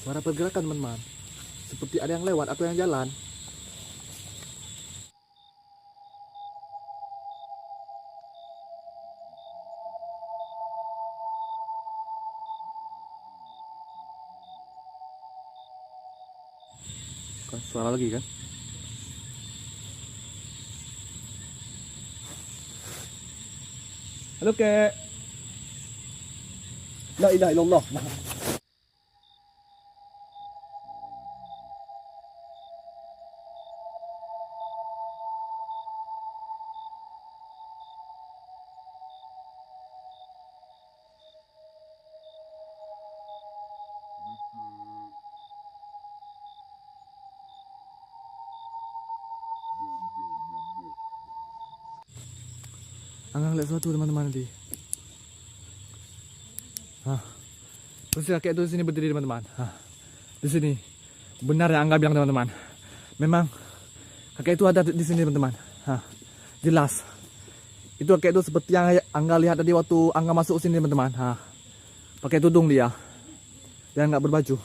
Suara pergerakan teman-teman. Seperti ada yang lewat atau yang jalan. Kan suara lagi kan? Halo kek. La ilaha illallah. Angga ngeliat sesuatu teman-teman nanti. Terus kakek itu di sini berdiri teman-teman. Di sini. Benar yang Angga bilang teman-teman. Memang kakek itu ada di sini teman-teman. Jelas. Itu kakek itu seperti yang Angga lihat tadi waktu Angga masuk sini teman-teman. Pakai tudung dia. Dan nggak berbaju.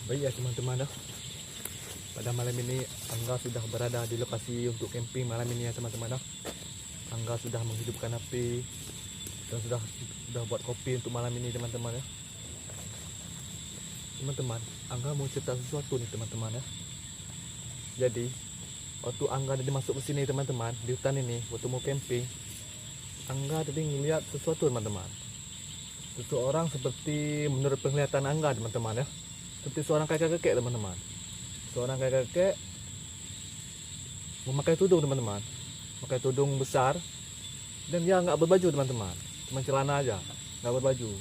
Baik ya teman-teman, pada malam ini Angga sudah berada di lokasi untuk camping malam ini ya teman-teman. Angga sudah menghidupkan api dan sudah buat kopi untuk malam ini teman-teman ya. Teman-teman, Angga mau cerita sesuatu nih teman-teman ya. Jadi waktu Angga tadi masuk ke sini teman-teman, di hutan ini waktu mau camping, Angga tadi ngeliat sesuatu teman-teman. Seseorang seperti menurut penglihatan Angga teman-teman ya, seperti seorang kakek-kakek teman-teman. Seorang kakek-kakek memakai tudung teman-teman, pakai tudung besar, dan dia nggak berbaju teman-teman, cuma celana aja, nggak berbaju.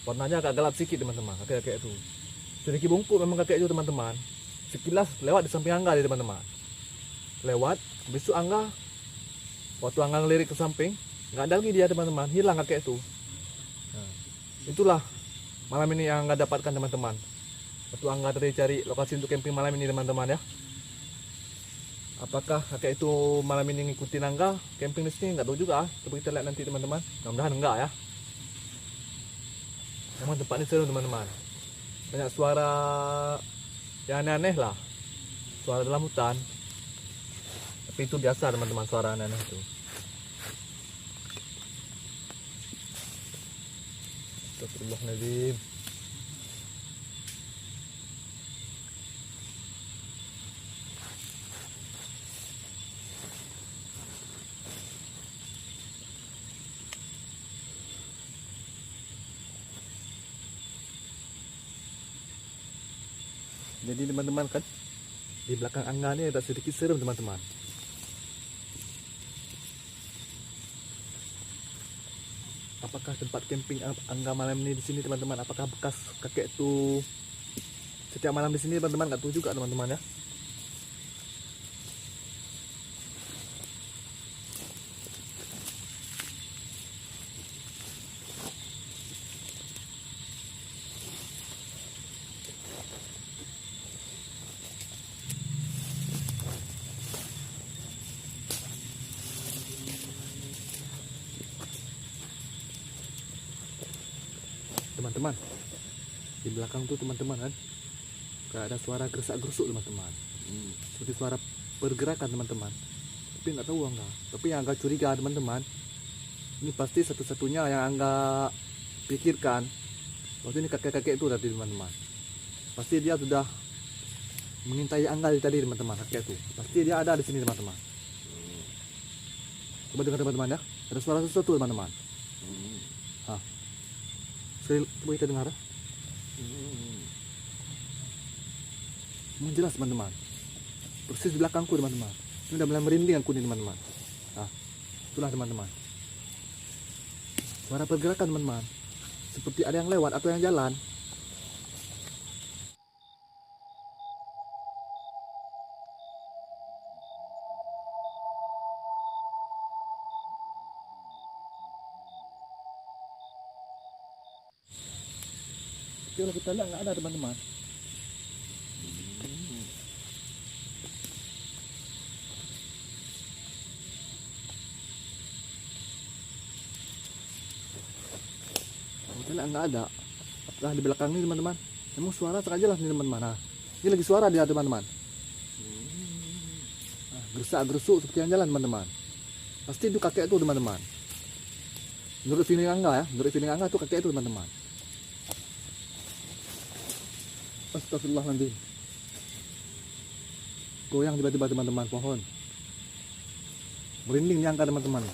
Warnanya agak gelap sedikit teman-teman, kakek-kakek itu. Sedikit bungkuk memang kakek itu teman-teman. Sekilas lewat di samping Angga dia teman-teman. Lewat, besok Angga, waktu Angga ngelirik ke samping, nggak ada lagi dia teman-teman, hilang kakek itu. Itulah malam ini yang Angga dapatkan teman-teman. waktu Angga tadi cari lokasi untuk camping malam ini teman-teman ya. Apakah kakek itu malam ini ngikutin Angga camping di sini? Nggak tahu juga. Coba kita lihat nanti teman-teman. Mudah-mudahan enggak ya. Memang tempat ini seru teman-teman. Banyak suara yang aneh-aneh lah. Suara dalam hutan. Tapi itu biasa teman-teman, suara aneh-aneh itu. Astagfirullahaladzim. Jadi teman-teman kan di belakang Angga ini ada sedikit serem teman-teman. Apakah tempat camping Angga malam ini di sini teman-teman? Apakah bekas kakek itu setiap malam di sini teman-teman? Nggak tahu juga teman-teman ya. Teman-teman, di belakang tuh teman-teman kan kayak ada suara gersak-gerusuk teman-teman, seperti suara pergerakan teman-teman, tapi nggak tahu Angga. Tapi yang agak curiga teman-teman, ini pasti satu-satunya yang Angga pikirkan waktu ini kakek-kakek itu tadi teman-teman. Pasti dia sudah mengintai Angga tadi teman-teman. Kakek itu pasti dia ada di sini teman-teman. Coba dengar teman-teman ya, ada suara sesuatu teman-teman. Coba kita dengar. Jelas teman-teman, persis di belakangku teman-teman. Ini udah mulai merinding aku nih teman-teman. Itulah teman-teman, suara pergerakan teman-teman, seperti ada yang lewat atau yang jalan. Tapi kalau kita lihat nggak ada teman-teman. Kita lihat nggak ada. Nah di belakang ini teman-teman, emang suara sangat jelas nih teman-teman. Nah, ini lagi suara dia teman-teman. Gersak-gerusuk seperti yang jalan teman-teman. Pasti itu kakek itu teman-teman. Menurut feeling Angga ya, menurut feeling Angga itu kakek itu teman-teman. Astagfirullahaladzim. Goyang tiba-tiba teman-teman pohon. Merinding nih Angga teman-teman.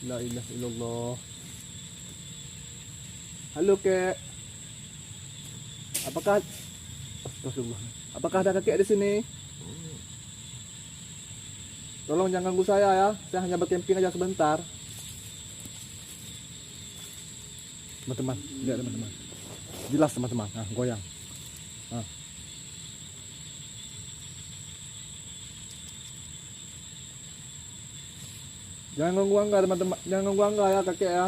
La ilaha illallah. Halo kek. Apakah Astagfirullah. Apakah ada kakek di sini? Tolong jangan ganggu saya ya. Saya hanya bercamping aja sebentar. Teman-teman, lihat teman-teman. Jelas teman-teman. Nah, goyang. Nah. Jangan ganggu Angga teman-teman. Jangan ganggu Angga ya kakek ya.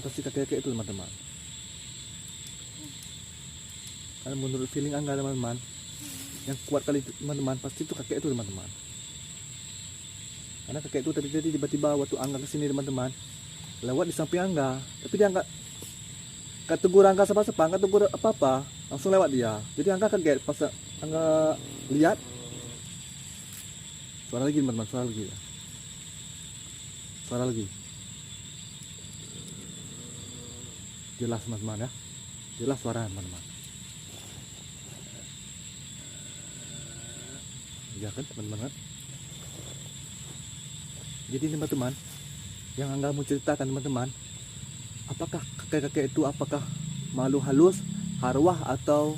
Pasti kakek-kakek itu teman-teman. Karena menurut feeling Angga teman-teman, yang kuat kali teman-teman pasti itu kakek itu teman-teman. Karena kakek itu tadi tiba-tiba waktu Angga kesini teman-teman, lewat di samping Angga, tapi dia nggak tegur Angga sapa-sapa, nggak tegur apa-apa, langsung lewat dia. Jadi Angga kaget pas Angga lihat suara lagi teman-teman, suara lagi ya. Suara lagi. Jelas teman-teman ya, jelas suara teman-teman. Ya kan teman-teman kan? Jadi teman-teman, yang Angga mau ceritakan teman-teman, apakah kakek-kakek itu apakah makhluk halus, arwah atau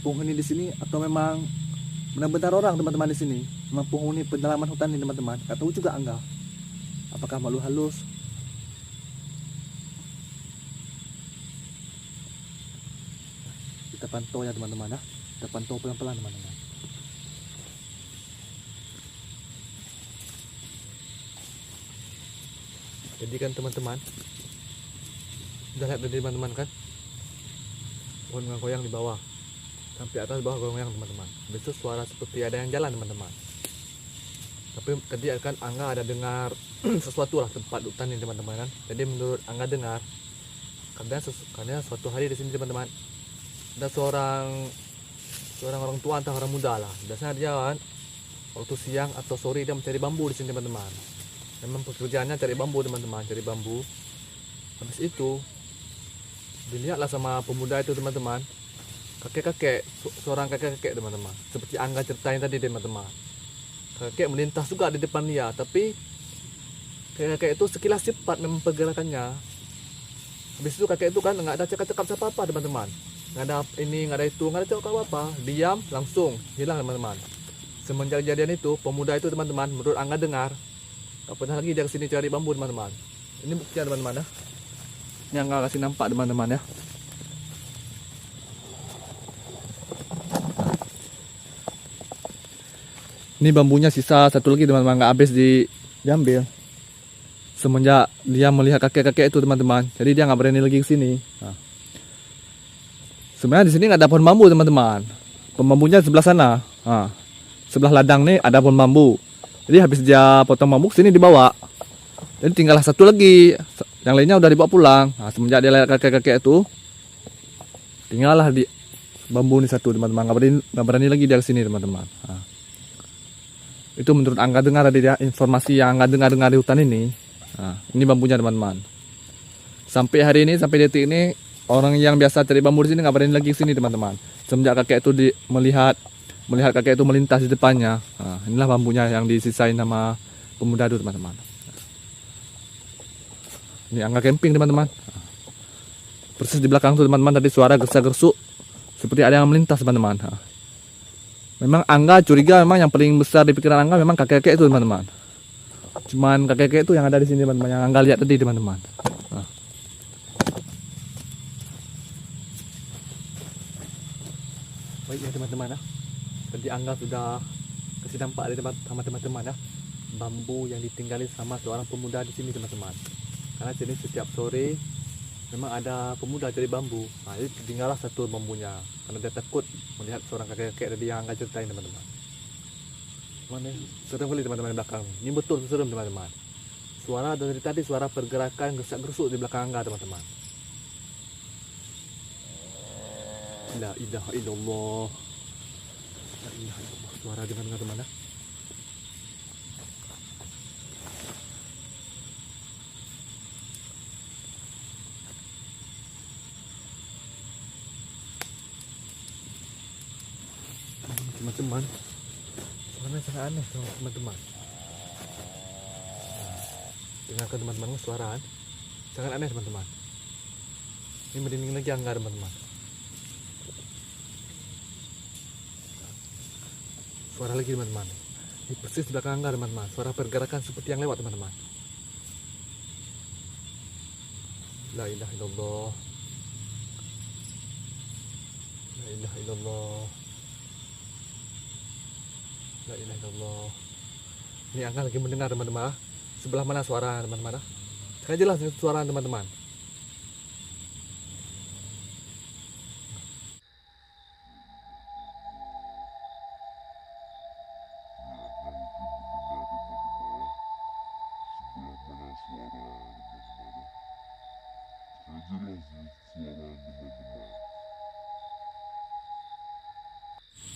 penghuni di sini, atau memang benar-benar orang teman-teman di sini, memang penghuni pedalaman hutan ini teman-teman. Gak tahu juga Angga, apakah makhluk halus. Kita pantau ya teman-teman ya, kita pantau pelan-pelan teman-teman. Jadi kan teman-teman, udah lihat tadi teman-teman kan, pohon goyang di bawah, sampai atas bawah goyang teman-teman. Besok suara seperti ada yang jalan teman-teman. Tapi tadi kan Angga ada dengar sesuatu lah tempat hutan ini teman-teman kan. Jadi menurut Angga dengar, karena suatu hari di sini teman-teman, ada seorang orang tua entah orang muda lah. Biasanya dia kan waktu siang atau sore dia mencari bambu di sini teman-teman. Memang pekerjaannya cari bambu teman-teman, cari bambu. Habis itu dilihatlah sama pemuda itu teman-teman, seorang kakek teman-teman, seperti Angga ceritain tadi teman-teman. Kakek melintas juga di depan dia, tapi kakek itu sekilas cepat memang pergerakannya. Habis itu kakek itu kan nggak ada cakap-cakap apa-apa teman-teman, nggak ada ini, nggak ada itu, nggak ada cakap apa-apa, diam langsung hilang teman-teman. Semenjak kejadian itu, pemuda itu teman-teman, menurut Angga dengar, nggak pernah lagi dia kesini cari bambu teman-teman. Ini buktinya teman-teman ya. Ini Angga kasih nampak teman-teman ya. Ini bambunya sisa satu lagi teman-teman, nggak habis diambil. Semenjak dia melihat kakek-kakek itu teman-teman, jadi dia nggak berani lagi ke sini. Nah. Sebenarnya di sini nggak ada pohon bambu teman-teman. Pembambunya sebelah sana. Nah. Sebelah ladang nih ada pohon bambu. Jadi habis dia potong bambu sini dibawa. Jadi tinggallah satu lagi, yang lainnya udah dibawa pulang. Nah, semenjak dia lihat kakek-kakek itu, tinggallah di bambu ini satu teman-teman. Nggak berani lagi dia ke sini teman-teman. Nah. Itu menurut Angga dengar tadi ya, informasi yang Angga dengar di hutan ini. Nah, ini bambunya teman-teman. Sampai hari ini, sampai detik ini, orang yang biasa cari bambu di sini nggak berani lagi ke sini teman-teman. Semenjak kakek itu melihat kakek itu melintas di depannya. Nah, inilah bambunya yang disisain sama pemuda itu teman-teman. Ini Angga camping teman-teman. Persis di belakang tuh teman-teman, tadi suara gersa-gersuk seperti ada yang melintas teman-teman. Nah. Memang Angga curiga, memang yang paling besar di pikiran Angga memang kakek-kakek itu teman-teman. Cuman kakek-kakek itu yang ada di sini teman-teman, yang Angga lihat tadi teman-teman. Nah. Baik ya teman-teman ya. Tadi Angga sudah kasih nampak sama teman-teman ya, bambu yang ditinggalin sama seorang pemuda di sini teman-teman. Karena sini setiap sore memang ada pemuda cari bambu. Nah, jadi tinggallah satu bambunya karena dia takut melihat seorang kakek-kakek tadi yang Angga ceritain teman-teman. Mana serem kali teman-teman di belakang. Ini betul serem teman-teman. Suara dari tadi, suara pergerakan gersak-gerusuk di belakang Angga teman-teman. La ilaha illallah. La ilaha illallah. Suara dengan teman-teman ya. Teman-teman, suaranya sangat aneh teman-teman. Dengarkan teman-teman, suara sangat aneh teman-teman. Ini merinding lagi Angga teman-teman. Suara lagi teman-teman. Ini persis di belakang Angga teman-teman. Suara pergerakan seperti yang lewat teman-teman. La ilaha illallah. La ilaha illallah. La ilaha illallah. Ini Angga lagi mendengar teman-teman. Sebelah mana suara teman-teman? Sekarang jelas suara teman-teman.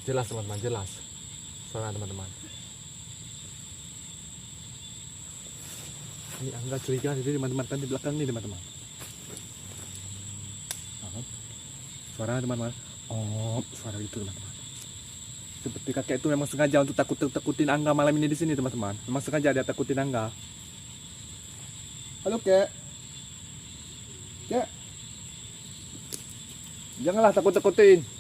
Jelas teman-teman, jelas suara teman-teman. Ini Angga curiga jadi teman-teman kan di belakang nih teman-teman. Suara teman-teman. Oh, suara itu teman-teman. Seperti kakek itu memang sengaja untuk takutin Angga malam ini di sini teman-teman. Memang sengaja dia takutin Angga. Halo kek. Kek. Janganlah takut-takutin.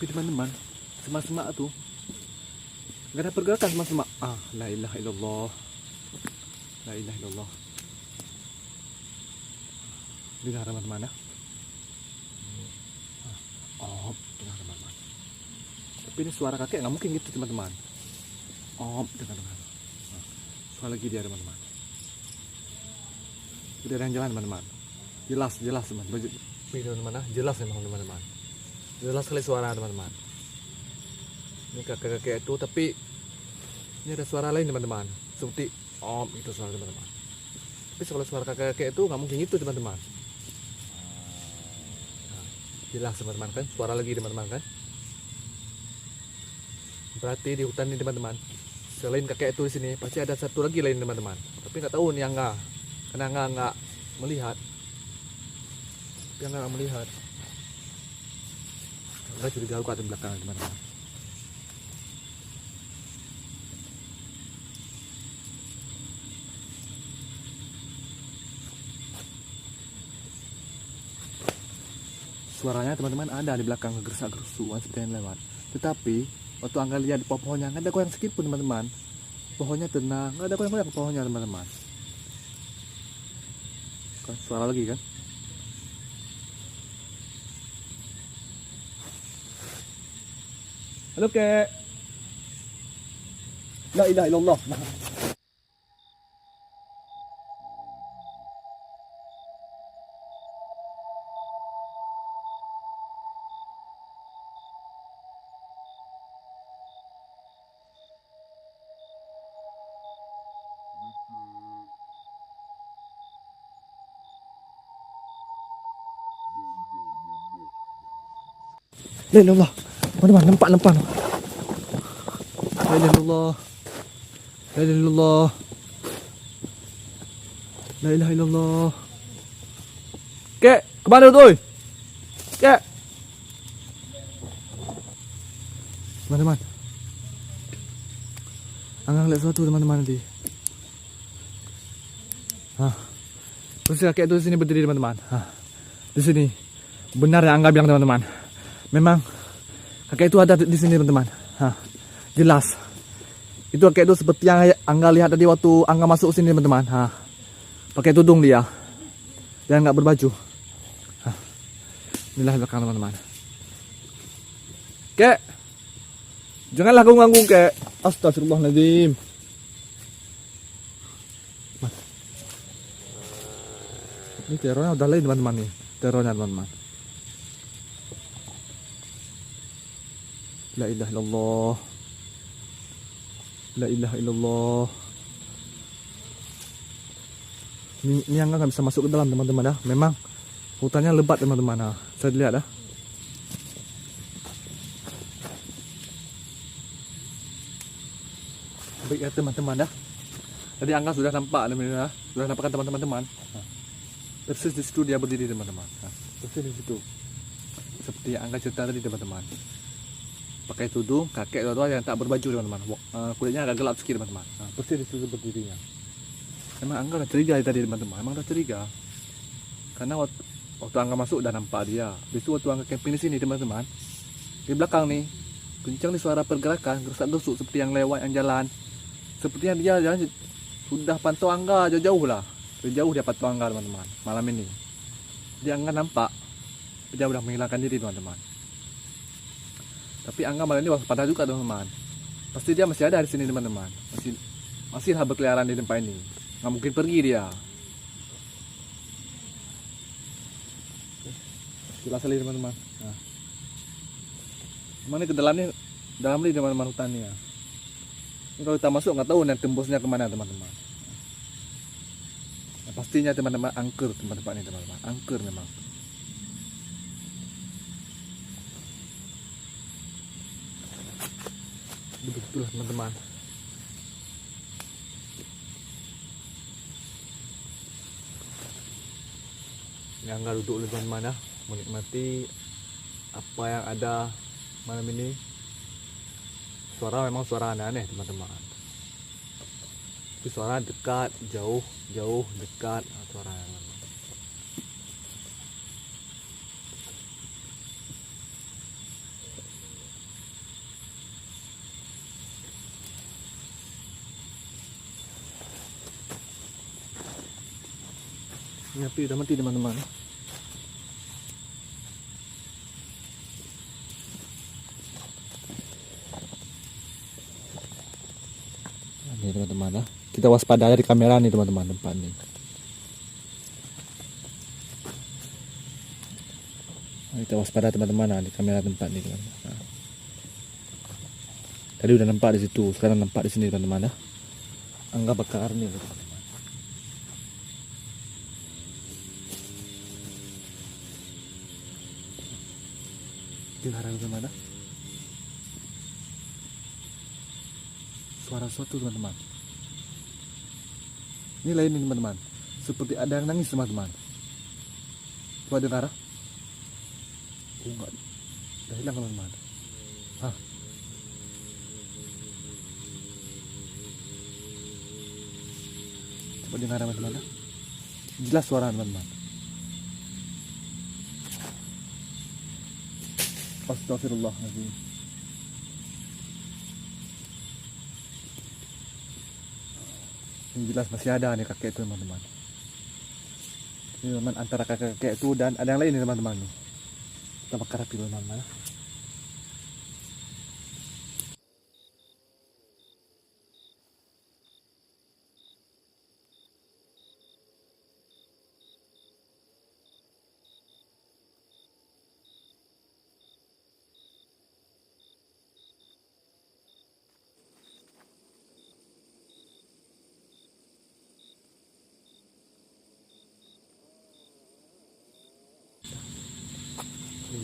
Tapi teman-teman, semak-semak tuh nggak ada pergerakan semak-semak. La ilaha illallah. La ilaha illallah. Dengar teman-teman ya. Oh, dengar teman-teman. Tapi ini suara kakek nggak mungkin gitu teman-teman. Oh, dengar. Suara lagi dia teman-teman. Udah ada yang jalan teman-teman. Jelas teman-teman. Ini teman-teman, jelas memang teman-teman. Jelas sekali suara teman-teman. Ini kakek-kakek itu, tapi ini ada suara lain teman-teman. Seperti om itu suara teman-teman. Tapi kalau suara kakek-kakek itu nggak mungkin itu teman-teman. Nah, jelas teman-teman kan, suara lagi teman-teman kan. Berarti di hutan ini teman-teman, selain kakek itu di sini pasti ada satu lagi lain teman-teman. Tapi nggak tahu nih Angga, karena Angga nggak melihat. Tapi Angga nggak melihat. Angga curiga aku di belakang teman-teman. Suaranya teman-teman ada di belakang gersak-gersuan seperti yang lewat. Tetapi waktu Angga lihat di pohonnya nggak ada goyang sedikit pun teman-teman. Pohonnya tenang, nggak ada goyang-goyang pohonnya teman-teman. Kan suara lagi kan? Halo kek. La ilaha illallah. La ilaha illallah. Teman-teman, nampak. La ilaha illallah. La ilaha illallah. La ilaha illallah. Kek, kemana tuh? Kek. Teman-teman. Angga lihat sesuatu teman-teman nanti. Terus kakek itu di sini berdiri teman-teman. Di sini. Benar yang Angga bilang teman-teman. Memang kakek itu ada di sini teman-teman. Jelas. Itu kakek itu seperti yang Angga lihat tadi waktu Angga masuk sini teman-teman. Pakai tudung dia. Dan nggak berbaju. Inilah belakang teman-teman. Kek. Janganlah ganggu kek. Astagfirullahaladzim. Ini terornya udah lain teman-teman nih. Terornya teman-teman. La ilaha illallah. La ilaha illallah. Ini yang nggak bisa masuk ke dalam teman-teman ya. Memang hutannya lebat teman-teman. Saya lihat ya. Baik ya teman-teman ya. Tadi Angga sudah nampak teman-teman ya. Sudah nampakkan teman-teman. Persis di situ dia berdiri teman-teman. Persis di situ. Seperti yang Angga cerita tadi teman-teman. Pakai tudung, kakek tua yang tak berbaju teman-teman. Kulitnya agak gelap sedikit teman-teman. Persis di situ berdirinya. Emang Angga udah curiga tadi teman-teman. Emang udah curiga. Karena waktu Angga masuk udah nampak dia. Besok waktu Angga camping di sini teman-teman. Di belakang nih, kencang nih suara pergerakan, gersak-gersuk seperti yang lewat yang jalan. Sepertinya dia jalan sudah pantau Angga jauh-jauh lah. Jauh dia pantau Angga teman-teman. Malam ini. Dia Angga nampak dia udah menghilangkan diri teman-teman. Tapi Angga malam ini waspada juga teman-teman. Pasti dia masih ada di sini teman-teman. Masih berkeliaran di tempat ini. Nggak mungkin pergi dia. Jelas sekali teman-teman. Mana ke dalam nih teman-teman hutannya. Ini kalau kita masuk nggak tahu nih tembusnya kemana teman-teman. Pastinya teman-teman angker tempat-tempat ini teman-teman. Angker memang. Begitulah teman-teman. Yang nggak duduk di teman-teman ya, menikmati apa yang ada malam ini. Suara memang suara aneh-aneh teman-teman. Tapi suara dekat, jauh, dekat suara yang ini api udah mati teman-teman. kita waspada aja di kamera nih teman-teman tempat nih. Kita waspada teman-teman di kamera tempat nih teman-teman. Tadi udah nampak di situ, sekarang nampak di sini teman-teman ya. Angga bakar nih teman-teman. Dengar teman-teman ya. Suara suatu teman-teman. Ini lain nih teman-teman. Seperti ada yang nangis teman-teman. Coba dengar. Oh enggak. Udah hilang teman-teman. Hah. Coba dengar teman-teman. Jelas suara teman-teman. Astagfirullahaladzim. Yang jelas masih ada nih kakek itu teman-teman. Ini teman antara kakek itu dan ada yang lain nih teman-teman. Kita bakar api teman-teman.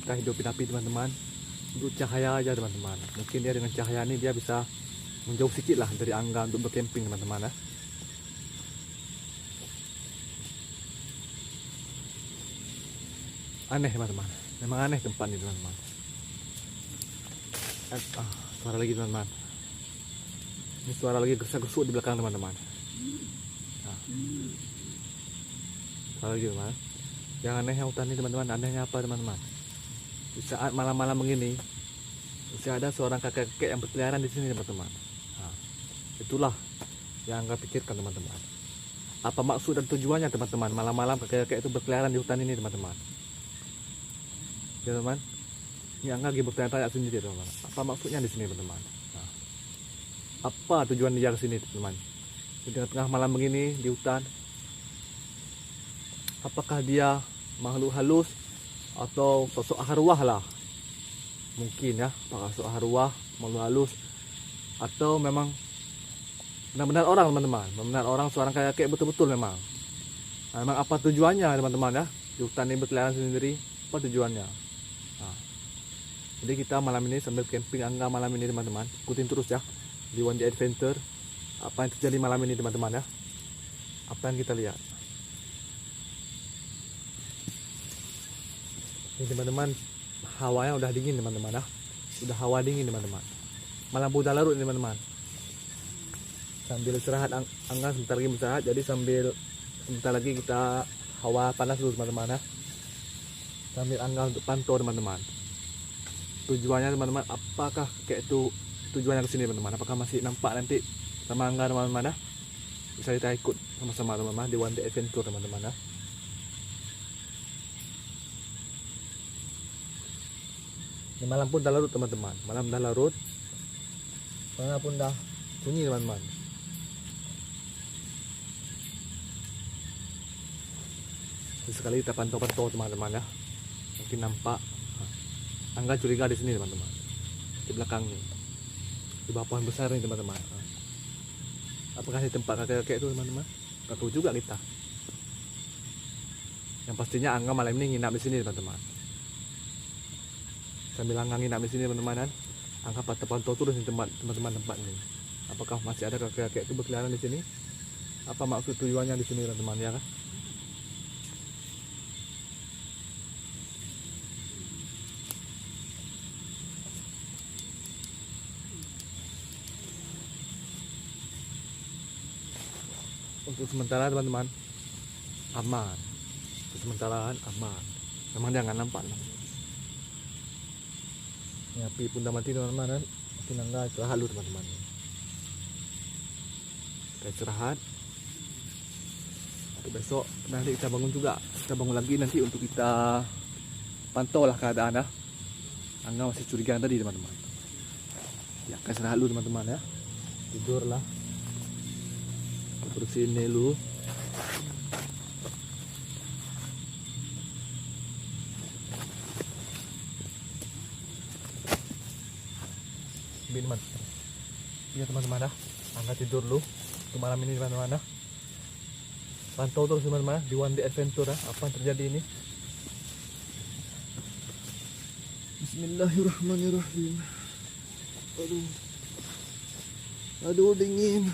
Kita hidupin api teman-teman untuk cahaya aja teman-teman. Mungkin dia dengan cahaya ini dia bisa menjauh sedikit lah dari Angga untuk bercamping teman-teman ya. Aneh teman-teman, memang aneh tempat ini teman-teman. Suara lagi teman-teman. Ini suara lagi gersak-gersuk di belakang teman-teman. Nah. Suara lagi teman-teman. Yang anehnya hutan ini teman-teman, anehnya apa teman-teman? Di saat malam-malam begini masih ada seorang kakek-kakek yang berkeliaran di sini teman-teman. Nah, itulah yang Angga pikirkan teman-teman. Apa maksud dan tujuannya teman-teman malam-malam kakek-kakek itu berkeliaran di hutan ini teman-teman? Ya teman, ini Angga lagi bertanya-tanya sendiri teman-teman. Apa maksudnya di sini teman-teman? Nah, apa tujuan dia ke sini teman-teman? Di tengah malam begini di hutan. Apakah dia makhluk halus atau sosok arwah lah, mungkin ya, apakah sosok arwah, makhluk halus, atau memang benar-benar orang teman-teman, benar-benar orang seorang kakek betul-betul memang. Nah, memang apa tujuannya teman-teman ya, di hutan ini berkeliaran sendiri, apa tujuannya? Nah, jadi kita malam ini sambil camping Angga malam ini teman-teman, ikutin terus ya di One Day Adventure, apa yang terjadi malam ini teman-teman ya, apa yang kita lihat. Ini teman-teman, hawanya udah dingin teman-teman ya. Udah hawa dingin teman-teman. Malam udah larut teman-teman. Sambil istirahat Angga sebentar lagi istirahat, jadi sebentar lagi kita hawa panas dulu teman-teman ya. Sambil Angga untuk pantau teman-teman. Tujuannya teman-teman, apakah kayak itu tujuannya ke sini teman-teman? Apakah masih nampak nanti sama Angga teman-teman ya? Bisa kita ikut sama-sama teman-teman di One Day Adventure teman-teman ya. Ini malam pun dah larut teman-teman, malam dah larut, malam pun dah sunyi teman-teman. Sekali kita pantau-pantau teman-teman ya, mungkin nampak. Angga curiga di sini teman-teman, di belakang nih, di bawah pohon besar nih teman-teman. Apakah di tempat kakek-kakek itu teman-teman? Gak tahu juga kita. Yang pastinya Angga malam ini nginap di sini teman-teman. Sambil Angga nginap di sini teman-teman, Angga pantau terus di teman-teman tempat ini. Apakah masih ada kakek-kakek itu berkeliaran di sini? Apa maksud tujuannya di sini teman-teman ya kan? Untuk sementara teman-teman aman. Untuk sementara aman. Memang dia nggak nampak. Ini api pun udah mati teman-teman kan. Mungkin Angga istirahat dulu teman-teman. Kita istirahat. Untuk besok nanti kita bangun juga. Kita bangun lagi nanti untuk kita pantau lah keadaan ya. Angga masih curiga tadi teman-teman. Ya kita istirahat dulu teman-teman ya. Tidur lah. Bersihin dulu. Ini teman. Iya teman-teman dah. Angkat tidur dulu untuk malam ini teman-teman dah. Pantau terus teman-teman di One Day Adventure dah. Apa yang terjadi ini? Bismillahirrahmanirrahim. Aduh. Aduh dingin.